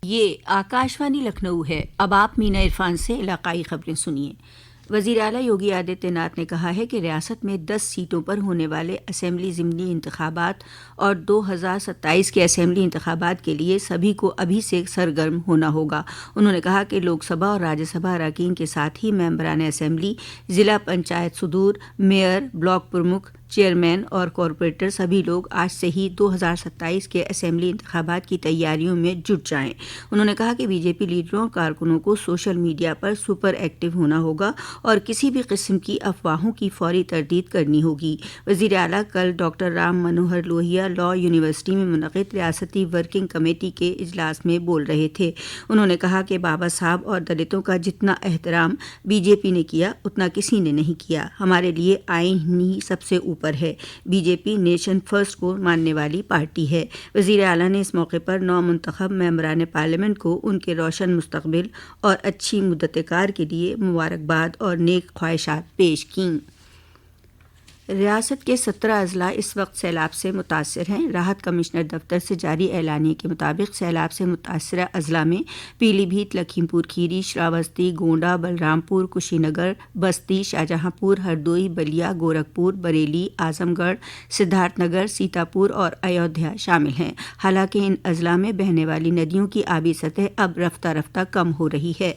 یہ آکاشوانی لکھنؤ ہے۔ اب آپ مینا عرفان سے علاقائی خبریں سنیے۔ وزیر اعلیٰ یوگی آدتیہ ناتھ نے کہا ہے کہ ریاست میں 10 سیٹوں پر ہونے والے اسمبلی ضمنی انتخابات اور 2027 کے اسمبلی انتخابات کے لیے سبھی کو ابھی سے سرگرم ہونا ہوگا۔ انہوں نے کہا کہ لوک سبھا اور راجیہ سبھا اراکین کے ساتھ ہی ممبران اسمبلی، ضلع پنچایت صدور، میئر، بلاک پرمکھ، چیئرمین اور کارپوریٹر سبھی لوگ آج سے ہی 2027 کے اسمبلی انتخابات کی تیاریوں میں جٹ جائیں۔ انہوں نے کہا کہ بی جے پی لیڈروں اور کارکنوں کو سوشل میڈیا پر سپر ایکٹیو ہونا ہوگا اور کسی بھی قسم کی افواہوں کی فوری تردید کرنی ہوگی۔ وزیر اعلیٰ کل doctor Ram Manohar Lohia law university میں منعقد ریاستی ورکنگ کمیٹی کے اجلاس میں بول رہے تھے۔ انہوں نے کہا کہ بابا صاحب اور دلتوں کا جتنا احترام بی جے پی نے کیا اتنا کسی نے نہیں کیا۔ ہمارے لیے آئین ہی سب سے اوپر ہے۔ بی جے پی نیشن فرسٹ کو ماننے والی پارٹی ہے۔ وزیر اعلیٰ نے اس موقع پر نو منتخب ممبران پارلیمنٹ کو ان کے روشن مستقبل اور اچھی مدت کار کے لیے مبارکباد اور نیک خواہشات پیش کیں۔ ریاست کے 17 اضلاع اس وقت سیلاب سے متاثر ہیں۔ راحت کمشنر دفتر سے جاری اعلامیے کے مطابق سیلاب سے متاثرہ اضلاع میں پیلی بھیت، لکھیم پور کھیری، شراوستی، گونڈہ، بلرام پور، کشی نگر، بستی، شاہجہاں پور، ہردوئی، بلیا، گورکھپور، بریلی، اعظم گڑھ، سدھارتھ نگر، سیتاپور اور ایودھیا شامل ہیں۔ حالانکہ ان اضلاع میں بہنے والی ندیوں کی آبی سطح اب رفتہ رفتہ کم ہو رہی ہے۔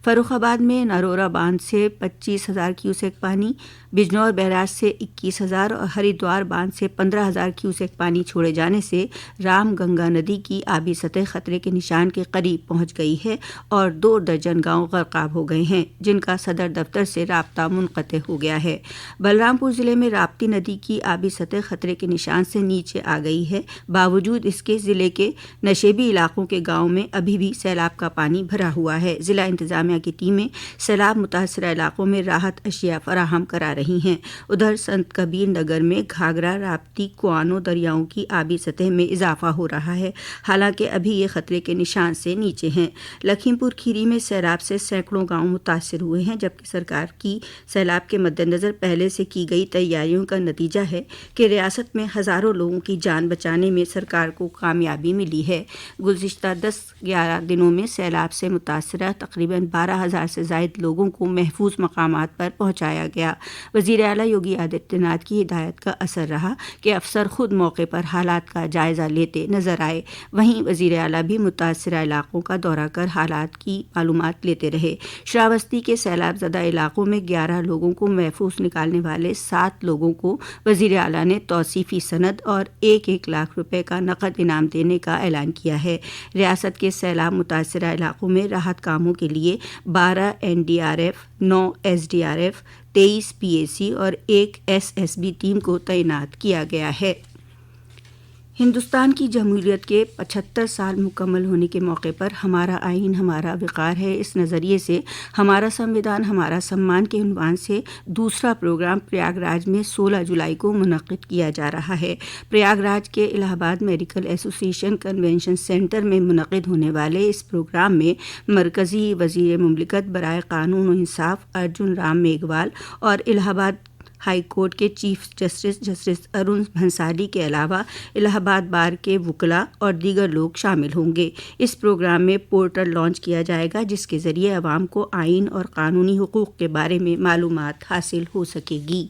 فروخ آباد میں نرورا باندھ سے 25,000 کیوسیک پانی، بجنور بیراج سے 21,000 اور ہریدوار باندھ سے 15,000 کیوسیک پانی چھوڑے جانے سے رام گنگا ندی کی آبی سطح خطرے کے نشان کے قریب پہنچ گئی ہے اور 2 درجن گاؤں غرقاب ہو گئے ہیں، جن کا صدر دفتر سے رابطہ منقطع ہو گیا ہے۔ بلرام پور ضلع میں راپتی ندی کی آبی سطح خطرے کے نشان سے نیچے آ گئی ہے، باوجود اس کے ضلع کے نشیبی علاقوں کے گاؤں میں ابھی بھی سیلاب کا پانی بھرا ہوا ہے۔ ضلع انتظامیہ کی ٹیمیں سیلاب متاثرہ علاقوں میں راحت اشیاء فراہم کرا رہی ہیں۔ ادھر سنت کبیر نگر میں گھاگھرا، راپتی، کوآنو دریاؤں کی آبی سطح میں اضافہ ہو رہا ہے، حالانکہ ابھی یہ خطرے کے نشان سے نیچے ہیں۔ لکھیم پور کھیری میں سیلاب سے سینکڑوں گاؤں متاثر ہوئے ہیں، جبکہ سرکار کی سیلاب کے مد نظر پہلے سے کی گئی تیاریوں کا نتیجہ ہے کہ ریاست میں ہزاروں لوگوں کی جان بچانے میں سرکار کو کامیابی ملی ہے۔ گزشتہ 10-11 دنوں میں سیلاب سے متاثرہ تقریباً 12,000 سے زائد لوگوں کو محفوظ مقامات پر پہنچایا گیا۔ وزیر اعلیٰ یوگی آدتیہ ناتھ کی ہدایت کا اثر رہا کہ افسر خود موقع پر حالات کا جائزہ لیتے نظر آئے۔ وہیں وزیر اعلیٰ بھی متاثرہ علاقوں کا دورہ کر حالات کی معلومات لیتے رہے۔ شراوستی کے سیلاب زدہ علاقوں میں 11 لوگوں کو محفوظ نکالنے والے 7 لوگوں کو وزیر اعلیٰ نے توصیفی سند اور 1-1 لاکھ روپے کا نقد انعام دینے کا اعلان کیا ہے۔ ریاست کے سیلاب متاثرہ علاقوں میں راحت کاموں کے لیے 12 NDRF، 9 SDRF، 23 PAC اور 1 SSB ٹیم کو تعینات کیا گیا ہے۔ ہندوستان کی جمہوریت کے 75 سال مکمل ہونے کے موقع پر ہمارا آئین ہمارا وقار ہے، اس نظریے سے ہمارا سنویدھان ہمارا سمان کے عنوان سے دوسرا پروگرام پریاگ راج میں 16 جولائی کو منعقد کیا جا رہا ہے۔ پریاگ راج کے الہ آباد میڈیکل ایسوسی ایشن کنونشن سینٹر میں منعقد ہونے والے اس پروگرام میں مرکزی وزیر مملکت برائے قانون و انصاف ارجن رام میگھوال اور الہ آباد ہائی کورٹ کے چیف جسٹس ارون بھنسالی کے علاوہ الہ آباد بار کے وکلاء اور دیگر لوگ شامل ہوں گے۔ اس پروگرام میں پورٹل لانچ کیا جائے گا جس کے ذریعے عوام کو آئین اور قانونی حقوق کے بارے میں معلومات حاصل ہو سکے گی۔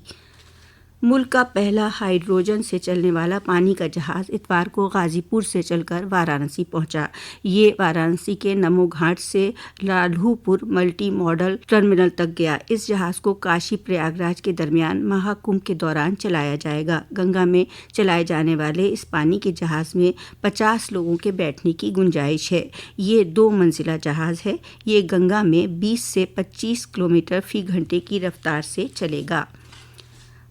ملک کا پہلا ہائیڈروجن سے چلنے والا پانی کا جہاز اتوار کو غازی پور سے چل کر وارانسی پہنچا۔ یہ وارانسی کے نمو گھاٹ سے لالہو پور ملٹی ماڈل ٹرمینل تک گیا۔ اس جہاز کو کاشی پریاگ راج کے درمیان مہا کمبھ کے دوران چلایا جائے گا۔ گنگا میں چلائے جانے والے اس پانی کے جہاز میں 50 لوگوں کے بیٹھنے کی گنجائش ہے۔ یہ 2 منزلہ جہاز ہے۔ یہ گنگا میں 20 سے 25 کلومیٹر فی گھنٹے کی رفتار سے چلے گا۔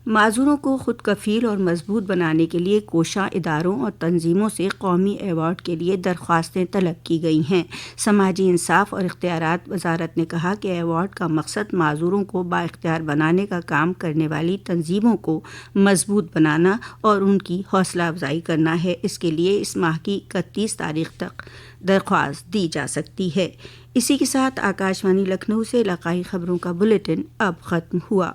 معذوروں کو خود کفیل اور مضبوط بنانے کے لیے کوشاں اداروں اور تنظیموں سے قومی ایوارڈ کے لیے درخواستیں طلب کی گئی ہیں۔ سماجی انصاف اور اختیارات وزارت نے کہا کہ ایوارڈ کا مقصد معذوروں کو بااختیار بنانے کا کام کرنے والی تنظیموں کو مضبوط بنانا اور ان کی حوصلہ افزائی کرنا ہے۔ اس کے لیے اس ماہ کی 31 تاریخ تک درخواست دی جا سکتی ہے۔ اسی کے ساتھ آکاشوانی لکھنؤ سے علاقائی خبروں کا بلیٹن اب ختم ہوا۔